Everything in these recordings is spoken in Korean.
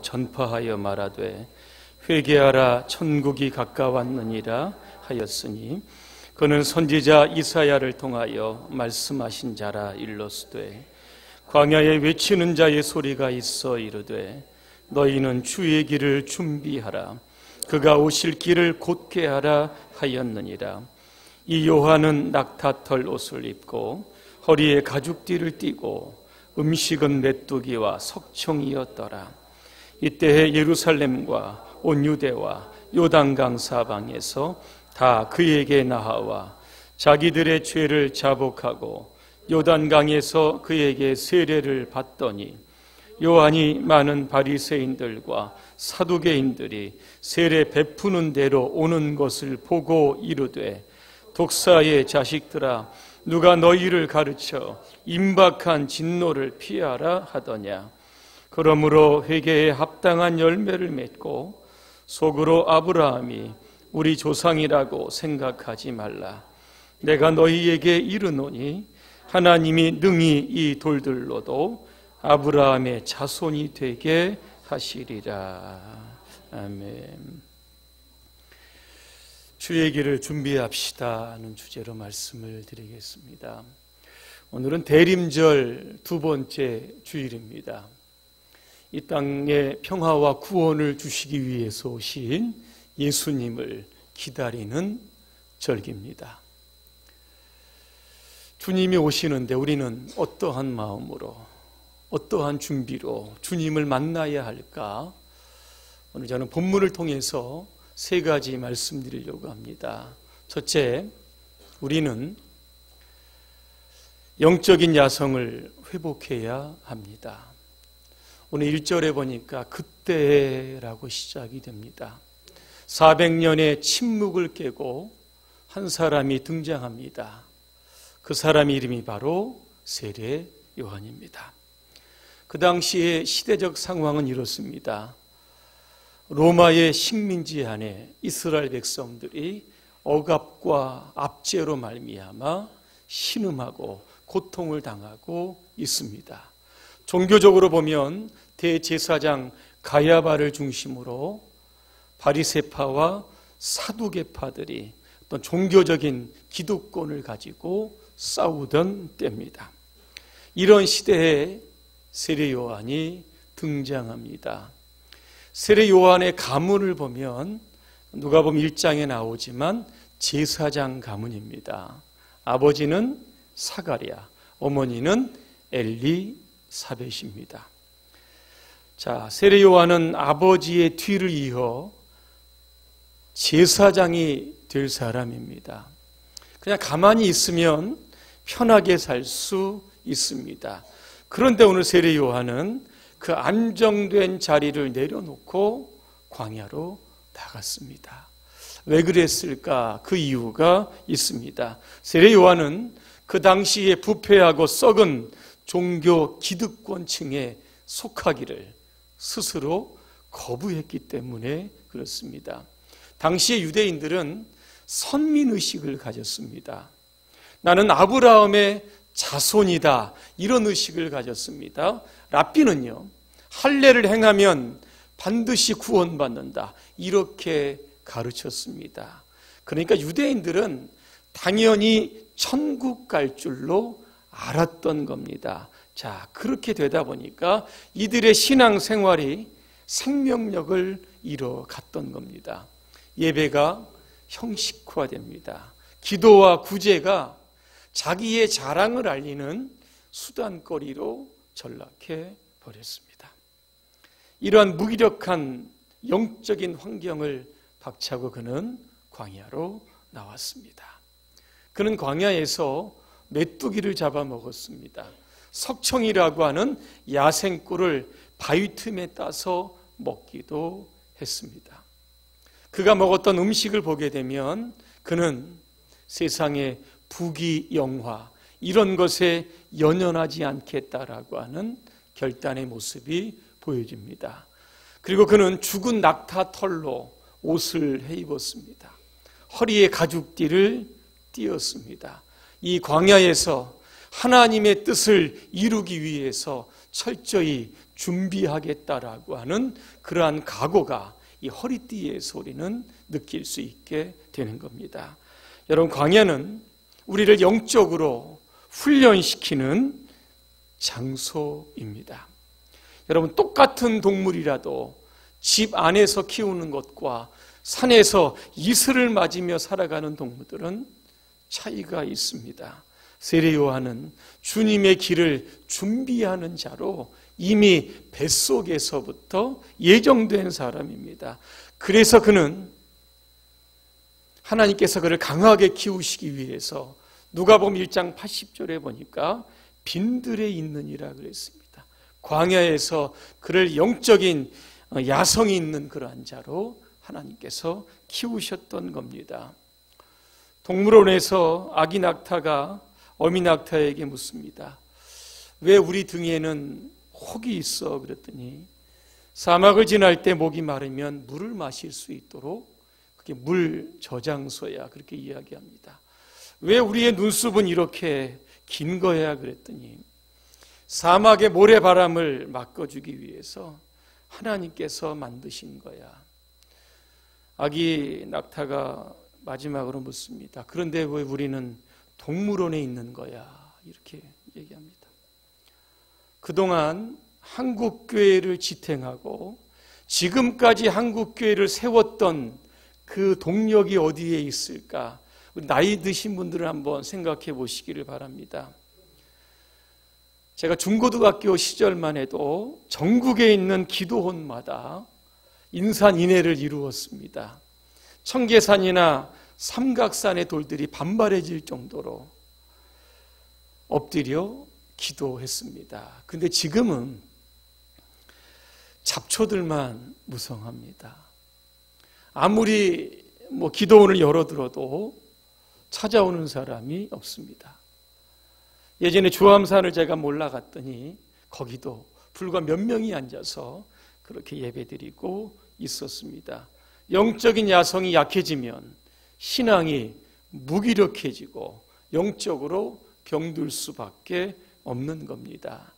전파하여 말하되 회개하라 천국이 가까웠느니라 하였으니 그는 선지자 이사야를 통하여 말씀하신 자라 일렀으되 광야에 외치는 자의 소리가 있어 이르되 너희는 주의 길을 준비하라 그가 오실 길을 곧게 하라 하였느니라. 이 요한은 낙타털 옷을 입고 허리에 가죽띠를 띠고 음식은 메뚜기와 석청이었더라. 이때에 예루살렘과 온 유대와 요단강 사방에서 다 그에게 나아와 자기들의 죄를 자복하고 요단강에서 그에게 세례를 받더니 요한이 많은 바리새인들과 사두개인들이 세례 베푸는 대로 오는 것을 보고 이르되 독사의 자식들아 누가 너희를 가르쳐 임박한 진노를 피하라 하더냐. 그러므로 회개에 합당한 열매를 맺고 속으로 아브라함이 우리 조상이라고 생각하지 말라. 내가 너희에게 이르노니 하나님이 능히 이 돌들로도 아브라함의 자손이 되게 하시리라. 아멘. 주의 길을 준비합시다 하는 주제로 말씀을 드리겠습니다. 오늘은 대림절 두 번째 주일입니다. 이 땅에 평화와 구원을 주시기 위해서 오신 예수님을 기다리는 절기입니다. 주님이 오시는데 우리는 어떠한 마음으로, 어떠한 준비로 주님을 만나야 할까? 오늘 저는 본문을 통해서 세 가지 말씀드리려고 합니다. 첫째, 우리는 영적인 야성을 회복해야 합니다. 오늘 1절에 보니까 그때라고 시작이 됩니다. 400년의 침묵을 깨고 한 사람이 등장합니다. 그 사람의 이름이 바로 세례 요한입니다. 그 당시의 시대적 상황은 이렇습니다. 로마의 식민지 안에 이스라엘 백성들이 억압과 압제로 말미암아 신음하고 고통을 당하고 있습니다. 종교적으로 보면 대제사장 가야바를 중심으로 바리새파와 사두개파들이 어떤 종교적인 기득권을 가지고 싸우던 때입니다. 이런 시대에 세례 요한이 등장합니다. 세례 요한의 가문을 보면 누가복음 1장에 나오지만 제사장 가문입니다. 아버지는 사가랴, 어머니는 엘리사벳입니다. 자, 세례 요한은 아버지의 뒤를 이어 제사장이 될 사람입니다. 그냥 가만히 있으면 편하게 살 수 있습니다. 그런데 오늘 세례 요한은 그 안정된 자리를 내려놓고 광야로 나갔습니다. 왜 그랬을까? 그 이유가 있습니다. 세례 요한은 그 당시에 부패하고 썩은 종교 기득권층에 속하기를 스스로 거부했기 때문에 그렇습니다. 당시의 유대인들은 선민의식을 가졌습니다. 나는 아브라함의 자손이다, 이런 의식을 가졌습니다. 랍비는요, 할례를 행하면 반드시 구원받는다, 이렇게 가르쳤습니다. 그러니까 유대인들은 당연히 천국 갈 줄로 알았던 겁니다. 자, 그렇게 되다 보니까 이들의 신앙 생활이 생명력을 잃어갔던 겁니다. 예배가 형식화됩니다. 기도와 구제가 자기의 자랑을 알리는 수단거리로 전락해 버렸습니다. 이러한 무기력한 영적인 환경을 박차고 그는 광야로 나왔습니다. 그는 광야에서 메뚜기를 잡아먹었습니다. 석청이라고 하는 야생꿀을 바위 틈에 따서 먹기도 했습니다. 그가 먹었던 음식을 보게 되면 그는 세상의 부귀영화 이런 것에 연연하지 않겠다라고 하는 결단의 모습이 보여집니다. 그리고 그는 죽은 낙타 털로 옷을 해입었습니다. 허리에 가죽띠를 띄었습니다. 이 광야에서 하나님의 뜻을 이루기 위해서 철저히 준비하겠다라고 하는 그러한 각오가 이 허리띠에서 우리는 느낄 수 있게 되는 겁니다. 여러분, 광야는 우리를 영적으로 훈련시키는 장소입니다. 여러분, 똑같은 동물이라도 집 안에서 키우는 것과 산에서 이슬을 맞으며 살아가는 동물들은 차이가 있습니다. 세례 요한은 주님의 길을 준비하는 자로 이미 뱃속에서부터 예정된 사람입니다. 그래서 그는 하나님께서 그를 강하게 키우시기 위해서 누가복음 1장 80절에 보니까 빈들에 있느니라 그랬습니다. 광야에서 그를 영적인 야성이 있는 그러한 자로 하나님께서 키우셨던 겁니다. 동물원에서 아기 낙타가 어미 낙타에게 묻습니다. 왜 우리 등에는 혹이 있어? 그랬더니 사막을 지날 때 목이 마르면 물을 마실 수 있도록 그게 물 저장소야, 그렇게 이야기합니다. 왜 우리의 눈썹은 이렇게 긴 거야? 그랬더니 사막의 모래바람을 막아주기 위해서 하나님께서 만드신 거야. 아기 낙타가 마지막으로 묻습니다. 그런데 왜 우리는 동물원에 있는 거야? 이렇게 얘기합니다. 그동안 한국교회를 지탱하고 지금까지 한국교회를 세웠던 그 동력이 어디에 있을까? 나이 드신 분들은 한번 생각해 보시기를 바랍니다. 제가 중고등학교 시절만 해도 전국에 있는 기도원마다 인산인해를 이루었습니다. 청계산이나 삼각산의 돌들이 반발해질 정도로 엎드려 기도했습니다. 근데 지금은 잡초들만 무성합니다. 아무리 기도원을 열어들어도 찾아오는 사람이 없습니다. 예전에 주암산을 제가 올라갔더니 거기도 불과 몇 명이 앉아서 그렇게 예배드리고 있었습니다. 영적인 야성이 약해지면 신앙이 무기력해지고 영적으로 병들 수밖에 없는 겁니다.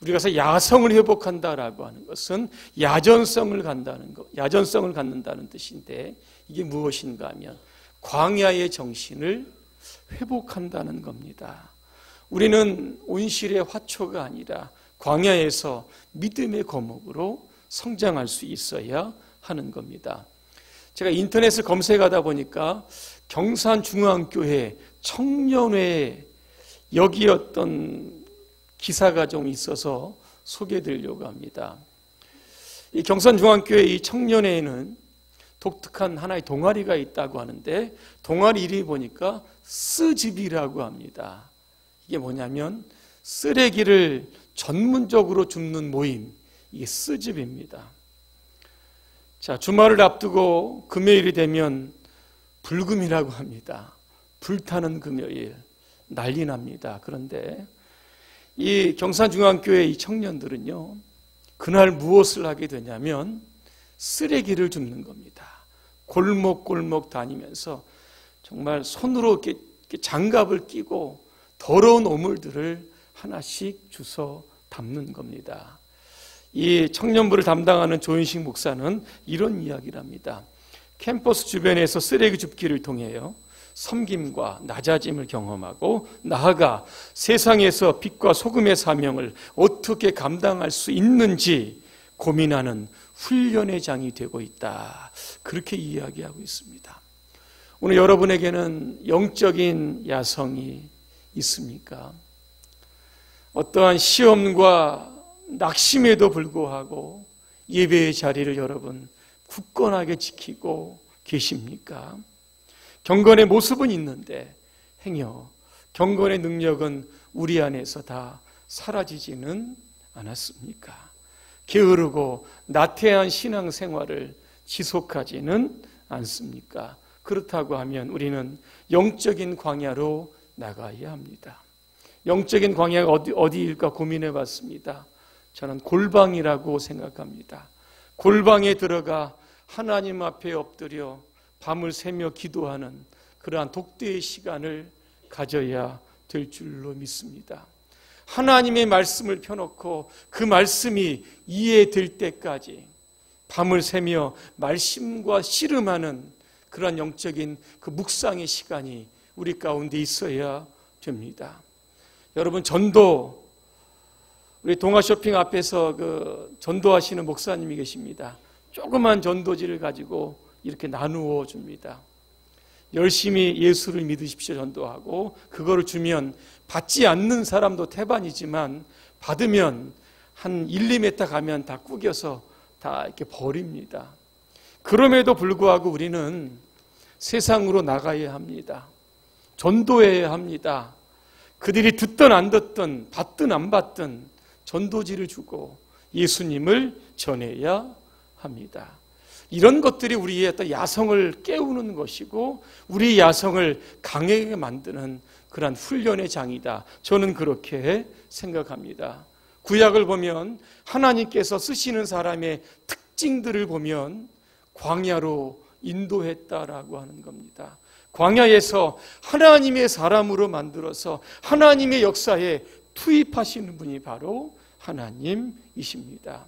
우리가 야성을 회복한다라고 하는 것은 야전성을 갖는다는 뜻인데, 이게 무엇인가 하면 광야의 정신을 회복한다는 겁니다. 우리는 온실의 화초가 아니라 광야에서 믿음의 거목으로 성장할 수 있어야 하는 겁니다. 제가 인터넷을 검색하다 보니까 경산중앙교회 청년회 여기였던 기사가 좀 있어서 소개해드리려고 합니다. 이 경산중앙교회 이 청년회에는 독특한 하나의 동아리가 있다고 하는데, 동아리 이름이 보니까 쓰집이라고 합니다. 이게 뭐냐면 쓰레기를 전문적으로 줍는 모임, 이게 쓰집입니다. 자, 주말을 앞두고 금요일이 되면 불금이라고 합니다. 불타는 금요일, 난리 납니다. 그런데 이 경산중앙교회 이 청년들은요, 그날 무엇을 하게 되냐면 쓰레기를 줍는 겁니다. 골목골목 다니면서 정말 손으로 이렇게 장갑을 끼고 더러운 오물들을 하나씩 주워 담는 겁니다. 이 청년부를 담당하는 조인식 목사는 이런 이야기를 합니다. 캠퍼스 주변에서 쓰레기 줍기를 통해요, 섬김과 낮아짐을 경험하고 나아가 세상에서 빛과 소금의 사명을 어떻게 감당할 수 있는지 고민하는 훈련의 장이 되고 있다, 그렇게 이야기하고 있습니다. 오늘 여러분에게는 영적인 야성이 있습니까? 어떠한 시험과 낙심에도 불구하고 예배의 자리를 여러분 굳건하게 지키고 계십니까? 경건의 모습은 있는데 행여 경건의 능력은 우리 안에서 다 사라지지는 않았습니까? 게으르고 나태한 신앙생활을 지속하지는 않습니까? 그렇다고 하면 우리는 영적인 광야로 나가야 합니다. 영적인 광야가 어디일까 고민해 봤습니다. 저는 골방이라고 생각합니다. 골방에 들어가 하나님 앞에 엎드려 밤을 새며 기도하는 그러한 독대의 시간을 가져야 될 줄로 믿습니다. 하나님의 말씀을 펴놓고 그 말씀이 이해될 때까지 밤을 새며 말씀과 씨름하는 그러한 영적인 그 묵상의 시간이 우리 가운데 있어야 됩니다. 여러분, 전도, 우리 동아쇼핑 앞에서 그 전도하시는 목사님이 계십니다. 조그만 전도지를 가지고 이렇게 나누어 줍니다. 열심히 예수를 믿으십시오 전도하고, 그거를 주면 받지 않는 사람도 태반이지만 받으면 한 1, 2m 가면 다 구겨서 다 이렇게 버립니다. 그럼에도 불구하고 우리는 세상으로 나가야 합니다. 전도해야 합니다. 그들이 듣든 안 듣든 받든 안 받든 전도지를 주고 예수님을 전해야 합니다. 이런 것들이 우리의 어떤 야성을 깨우는 것이고 우리 야성을 강하게 만드는 그러한 훈련의 장이다. 저는 그렇게 생각합니다. 구약을 보면 하나님께서 쓰시는 사람의 특징들을 보면 광야로 인도했다라고 하는 겁니다. 광야에서 하나님의 사람으로 만들어서 하나님의 역사에 투입하시는 분이 바로 하나님이십니다.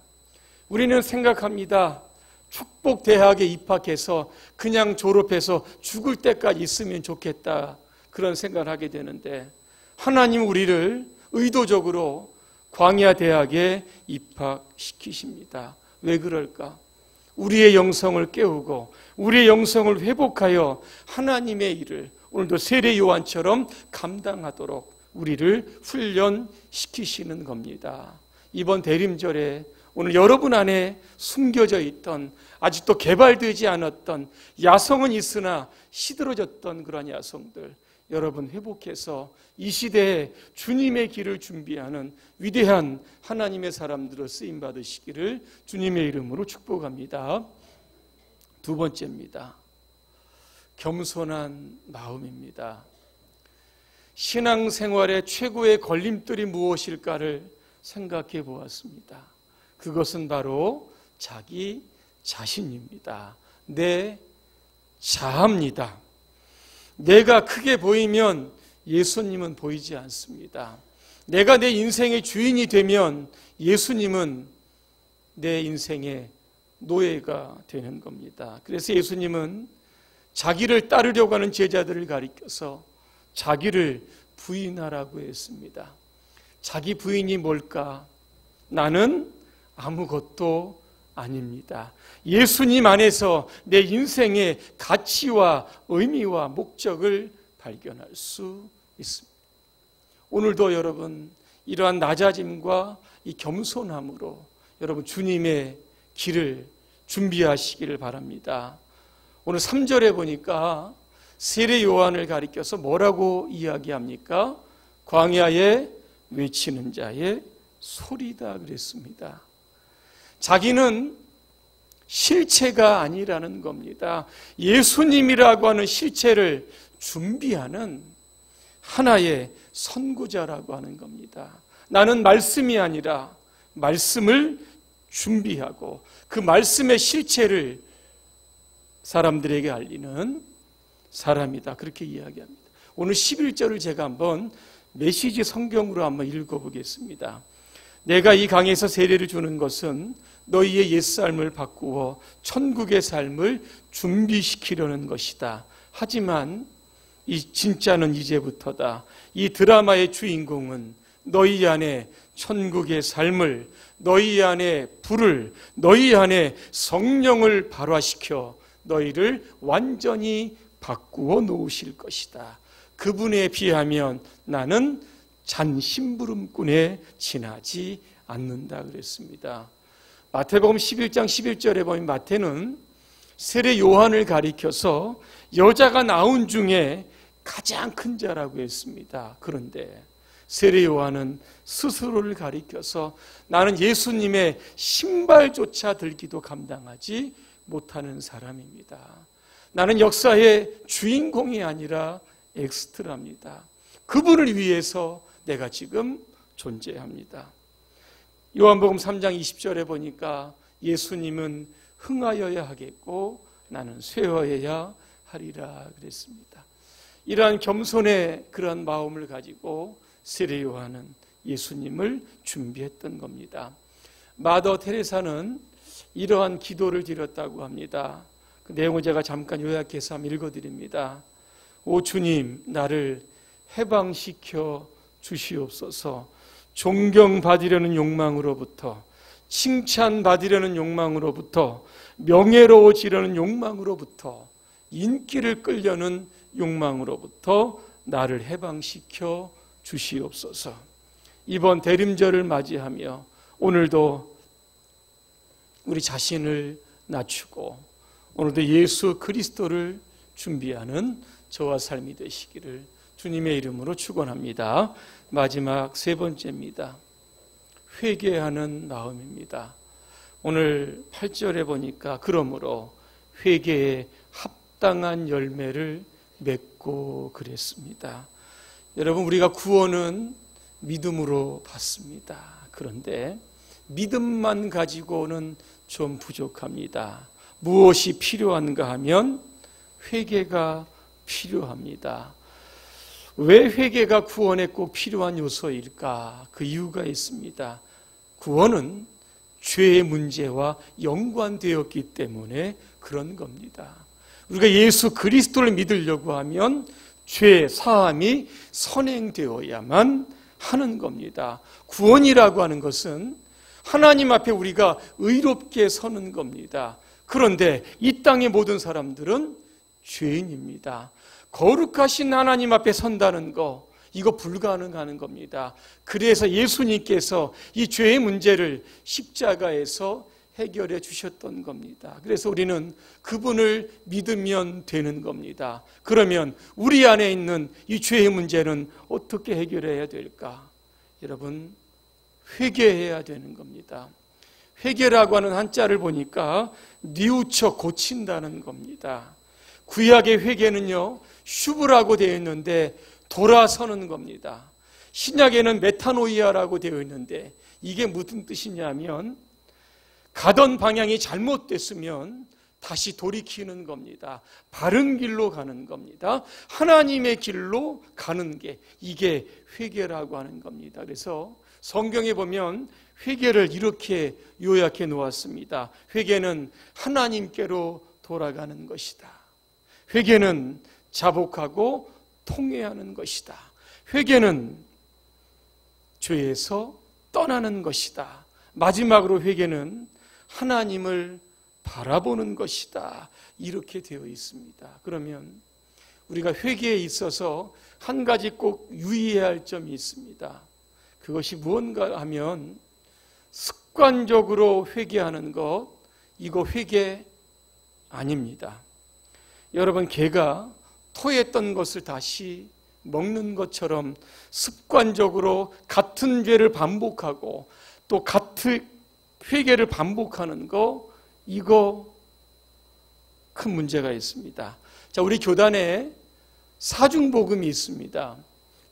우리는 생각합니다. 축복대학에 입학해서 그냥 졸업해서 죽을 때까지 있으면 좋겠다, 그런 생각을 하게 되는데 하나님 우리를 의도적으로 광야대학에 입학시키십니다. 왜 그럴까? 우리의 영성을 깨우고 우리의 영성을 회복하여 하나님의 일을 오늘도 세례 요한처럼 감당하도록 우리를 훈련시키시는 겁니다. 이번 대림절에 오늘 여러분 안에 숨겨져 있던, 아직도 개발되지 않았던, 야성은 있으나 시들어졌던 그런 야성들 여러분 회복해서 이 시대에 주님의 길을 준비하는 위대한 하나님의 사람들을 쓰임 받으시기를 주님의 이름으로 축복합니다. 두 번째입니다. 겸손한 마음입니다. 신앙생활의 최고의 걸림돌이 무엇일까를 생각해 보았습니다. 그것은 바로 자기 자신입니다. 내 자아입니다. 내가 크게 보이면 예수님은 보이지 않습니다. 내가 내 인생의 주인이 되면 예수님은 내 인생의 노예가 되는 겁니다. 그래서 예수님은 자기를 따르려고 하는 제자들을 가리켜서 자기를 부인하라고 했습니다. 자기 부인이 뭘까? 나는 아무것도 아닙니다. 예수님 안에서 내 인생의 가치와 의미와 목적을 발견할 수 있습니다. 오늘도 여러분 이러한 낮아짐과 이 겸손함으로 여러분 주님의 길을 준비하시기를 바랍니다. 오늘 3절에 보니까 세례 요한을 가리켜서 뭐라고 이야기합니까? 광야에 외치는 자의 소리다 그랬습니다. 자기는 실체가 아니라는 겁니다. 예수님이라고 하는 실체를 준비하는 하나의 선구자라고 하는 겁니다. 나는 말씀이 아니라 말씀을 준비하고 그 말씀의 실체를 사람들에게 알리는 사람이다. 그렇게 이야기합니다. 오늘 11절을 제가 한번 메시지 성경으로 한번 읽어보겠습니다. 내가 이 강에서 세례를 주는 것은 너희의 옛삶을 바꾸어 천국의 삶을 준비시키려는 것이다. 하지만 이 진짜는 이제부터다. 이 드라마의 주인공은 너희 안에 천국의 삶을, 너희 안에 불을, 너희 안에 성령을 발화시켜 너희를 완전히 바꾸어 놓으실 것이다. 그분에 비하면 나는 잔심부름꾼에 지나지 않는다 그랬습니다. 마태복음 11장 11절에 보면 마태는 세례 요한을 가리켜서 여자가 낳은 중에 가장 큰 자라고 했습니다. 그런데 세례 요한은 스스로를 가리켜서 나는 예수님의 신발조차 들기도 감당하지 못하는 사람입니다. 나는 역사의 주인공이 아니라 엑스트라입니다. 그분을 위해서 내가 지금 존재합니다. 요한복음 3장 20절에 보니까 예수님은 흥하여야 하겠고 나는 쇠하여야 하리라 그랬습니다. 이러한 겸손의 그러한 마음을 가지고 세례 요한은 예수님을 준비했던 겁니다. 마더 테레사는 이러한 기도를 드렸다고 합니다. 그 내용을 제가 잠깐 요약해서 한번 읽어드립니다. 오 주님, 나를 해방시켜 주시옵소서. 존경받으려는 욕망으로부터, 칭찬받으려는 욕망으로부터, 명예로워지려는 욕망으로부터, 인기를 끌려는 욕망으로부터 나를 해방시켜 주시옵소서. 이번 대림절을 맞이하며 오늘도 우리 자신을 낮추고 오늘도 예수 그리스도를 준비하는 저와 삶이 되시기를 주님의 이름으로 축원합니다. 마지막 세 번째입니다. 회개하는 마음입니다. 오늘 8절에 보니까 그러므로 회개에 합당한 열매를 맺고 그랬습니다. 여러분, 우리가 구원은 믿음으로 받습니다. 그런데 믿음만 가지고는 좀 부족합니다. 무엇이 필요한가 하면 회개가 필요합니다. 왜 회개가 구원에 꼭 필요한 요소일까? 그 이유가 있습니다. 구원은 죄의 문제와 연관되었기 때문에 그런 겁니다. 우리가 예수 그리스도를 믿으려고 하면 죄 사함이 선행되어야만 하는 겁니다. 구원이라고 하는 것은 하나님 앞에 우리가 의롭게 서는 겁니다. 그런데 이 땅의 모든 사람들은 죄인입니다. 거룩하신 하나님 앞에 선다는 거, 이거 불가능한 겁니다. 그래서 예수님께서 이 죄의 문제를 십자가에서 해결해 주셨던 겁니다. 그래서 우리는 그분을 믿으면 되는 겁니다. 그러면 우리 안에 있는 이 죄의 문제는 어떻게 해결해야 될까? 여러분, 회개해야 되는 겁니다. 회개라고 하는 한자를 보니까 뉘우쳐 고친다는 겁니다. 구약의 회개는요, 슈브라고 되어 있는데 돌아서는 겁니다. 신약에는 메타노이아라고 되어 있는데 이게 무슨 뜻이냐면 가던 방향이 잘못됐으면 다시 돌이키는 겁니다. 바른 길로 가는 겁니다. 하나님의 길로 가는 게 이게 회개라고 하는 겁니다. 그래서 성경에 보면 회개를 이렇게 요약해 놓았습니다. 회개는 하나님께로 돌아가는 것이다. 회개는 자복하고 통회하는 것이다. 회개는 죄에서 떠나는 것이다. 마지막으로 회개는 하나님을 바라보는 것이다. 이렇게 되어 있습니다. 그러면 우리가 회개에 있어서 한 가지 꼭 유의해야 할 점이 있습니다. 그것이 무언가 하면 습관적으로 회개하는 것, 이거 회개 아닙니다. 여러분, 개가 토했던 것을 다시 먹는 것처럼 습관적으로 같은 죄를 반복하고 또 같은 회개를 반복하는 거, 이거 큰 문제가 있습니다. 자, 우리 교단에 사중복음이 있습니다.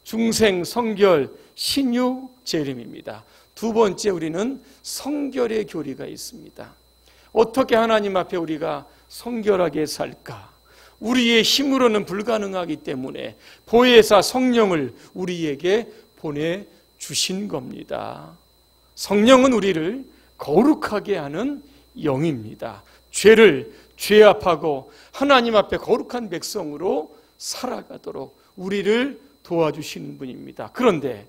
중생, 성결, 신유, 재림입니다. 두 번째, 우리는 성결의 교리가 있습니다. 어떻게 하나님 앞에 우리가 성결하게 살까? 우리의 힘으로는 불가능하기 때문에 보혜사 성령을 우리에게 보내주신 겁니다. 성령은 우리를 거룩하게 하는 영입니다. 죄를 죄압하고 하나님 앞에 거룩한 백성으로 살아가도록 우리를 도와주시는 분입니다. 그런데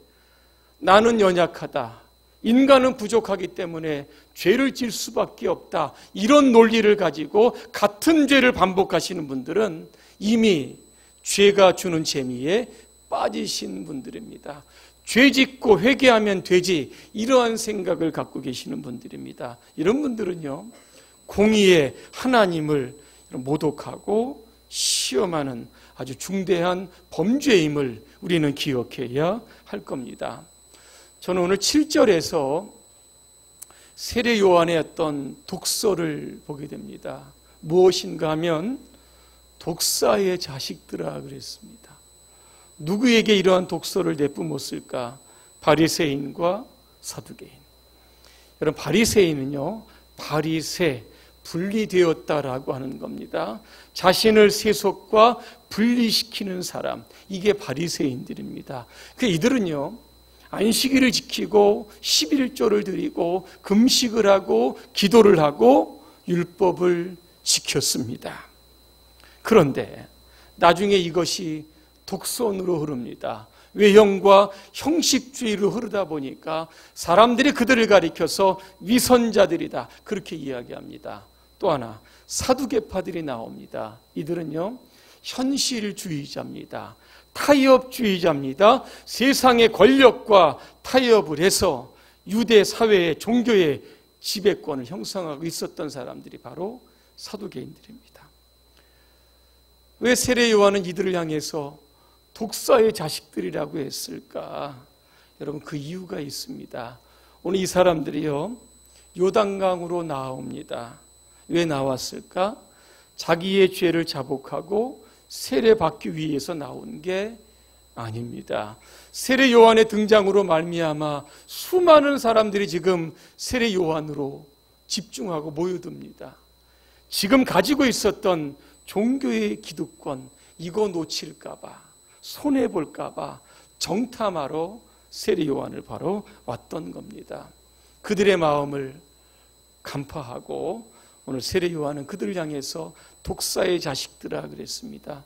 나는 연약하다, 인간은 부족하기 때문에 죄를 질 수밖에 없다, 이런 논리를 가지고 같은 죄를 반복하시는 분들은 이미 죄가 주는 재미에 빠지신 분들입니다. 죄 짓고 회개하면 되지, 이러한 생각을 갖고 계시는 분들입니다. 이런 분들은요, 공의의 하나님을 모독하고 시험하는 아주 중대한 범죄임을 우리는 기억해야 할 겁니다. 저는 오늘 7절에서 세례 요한의 어떤 독서를 보게 됩니다. 무엇인가 하면 독사의 자식들아 그랬습니다. 누구에게 이러한 독서를 내뿜었을까? 바리새인과 사두개인. 여러분, 바리새인은요, 바리새, 분리되었다라고 하는 겁니다. 자신을 세속과 분리시키는 사람, 이게 바리새인들입니다. 이들은요, 안식일을 지키고 11조를 드리고 금식을 하고 기도를 하고 율법을 지켰습니다. 그런데 나중에 이것이 독선으로 흐릅니다. 외형과 형식주의로 흐르다 보니까 사람들이 그들을 가리켜서 위선자들이다, 그렇게 이야기합니다. 또 하나, 사두개파들이 나옵니다. 이들은요, 현실주의자입니다. 타협주의자입니다. 세상의 권력과 타협을 해서 유대 사회의 종교의 지배권을 형성하고 있었던 사람들이 바로 사두개인들입니다. 왜 세례 요한은 이들을 향해서 독사의 자식들이라고 했을까? 여러분, 그 이유가 있습니다. 오늘 이 사람들이요, 요단강으로 나옵니다. 왜 나왔을까? 자기의 죄를 자복하고 세례받기 위해서 나온 게 아닙니다. 세례 요한의 등장으로 말미암아 수많은 사람들이 지금 세례 요한으로 집중하고 모여듭니다. 지금 가지고 있었던 종교의 기득권, 이거 놓칠까 봐, 손해볼까 봐 정탐하러 세례 요한을 바로 왔던 겁니다. 그들의 마음을 간파하고 오늘 세례 요한은 그들을 향해서 독사의 자식들아 그랬습니다.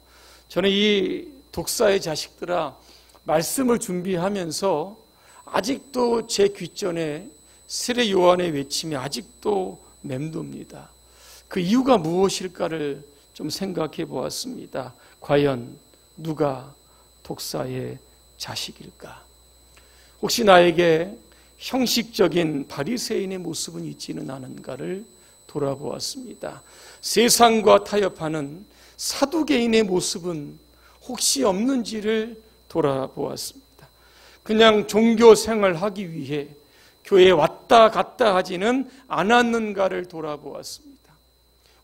저는 이 독사의 자식들아 말씀을 준비하면서 아직도 제 귓전에 세례 요한의 외침이 아직도 맴돕니다. 그 이유가 무엇일까를 좀 생각해 보았습니다. 과연 누가 독사의 자식일까? 혹시 나에게 형식적인 바리새인의 모습은 있지는 않은가를 돌아보았습니다. 세상과 타협하는 사두개인의 모습은 혹시 없는지를 돌아보았습니다. 그냥 종교 생활하기 위해 교회에 왔다 갔다 하지는 않았는가를 돌아보았습니다.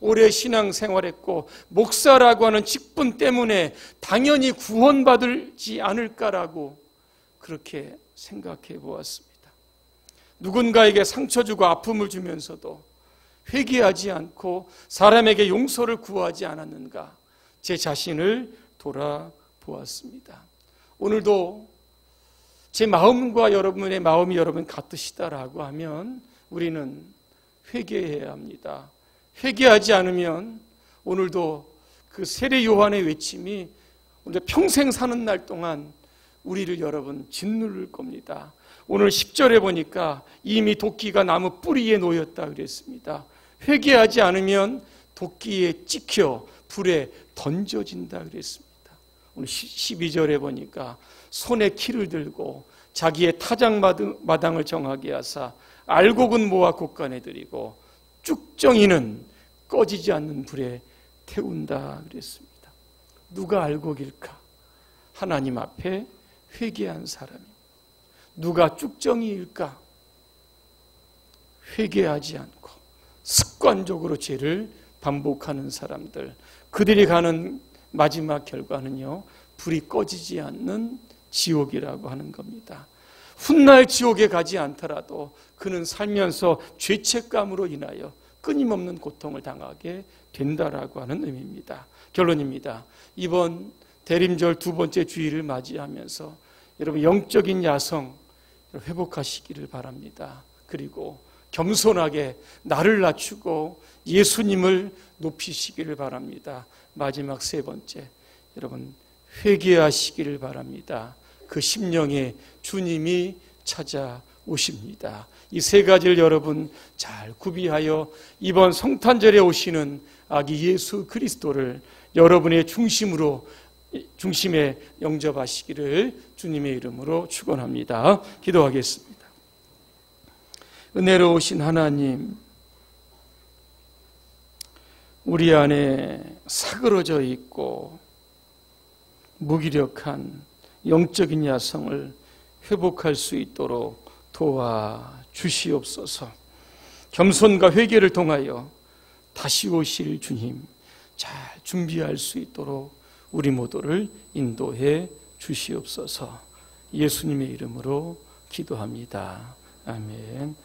오래 신앙생활했고 목사라고 하는 직분 때문에 당연히 구원받지 않을까라고 그렇게 생각해 보았습니다. 누군가에게 상처 주고 아픔을 주면서도 회개하지 않고 사람에게 용서를 구하지 않았는가, 제 자신을 돌아보았습니다. 오늘도 제 마음과 여러분의 마음이 여러분 같으시다라고 하면 우리는 회개해야 합니다. 회개하지 않으면 오늘도 그 세례 요한의 외침이 오늘 평생 사는 날 동안 우리를 여러분 짓누를 겁니다. 오늘 10절에 보니까 이미 도끼가 나무 뿌리에 놓였다 그랬습니다. 회개하지 않으면 도끼에 찍혀 불에 던져진다 그랬습니다. 오늘 12절에 보니까 손에 키를 들고 자기의 타작마당을 정하게 하사 알곡은 모아 곳간에 들이고 쭉정이는 꺼지지 않는 불에 태운다 그랬습니다. 누가 알곡일까? 하나님 앞에 회개한 사람입니다. 누가 쭉정이일까? 회개하지 않고 습관적으로 죄를 반복하는 사람들, 그들이 가는 마지막 결과는요, 불이 꺼지지 않는 지옥이라고 하는 겁니다. 훗날 지옥에 가지 않더라도 그는 살면서 죄책감으로 인하여 끊임없는 고통을 당하게 된다라고 하는 의미입니다. 결론입니다. 이번 대림절 두 번째 주일을 맞이하면서 여러분 영적인 야성 회복하시기를 바랍니다. 그리고 겸손하게 나를 낮추고 예수님을 높이시기를 바랍니다. 마지막 세 번째, 여러분 회개하시기를 바랍니다. 그 심령에 주님이 찾아오십니다. 이 세 가지를 여러분 잘 구비하여 이번 성탄절에 오시는 아기 예수 그리스도를 여러분의 중심에 영접하시기를 주님의 이름으로 축원합니다. 기도하겠습니다. 은혜로우신 하나님, 우리 안에 사그러져 있고 무기력한 영적인 야성을 회복할 수 있도록 도와주시옵소서. 겸손과 회개를 통하여 다시 오실 주님 잘 준비할 수 있도록 우리 모두를 인도해 주시옵소서. 예수님의 이름으로 기도합니다. 아멘.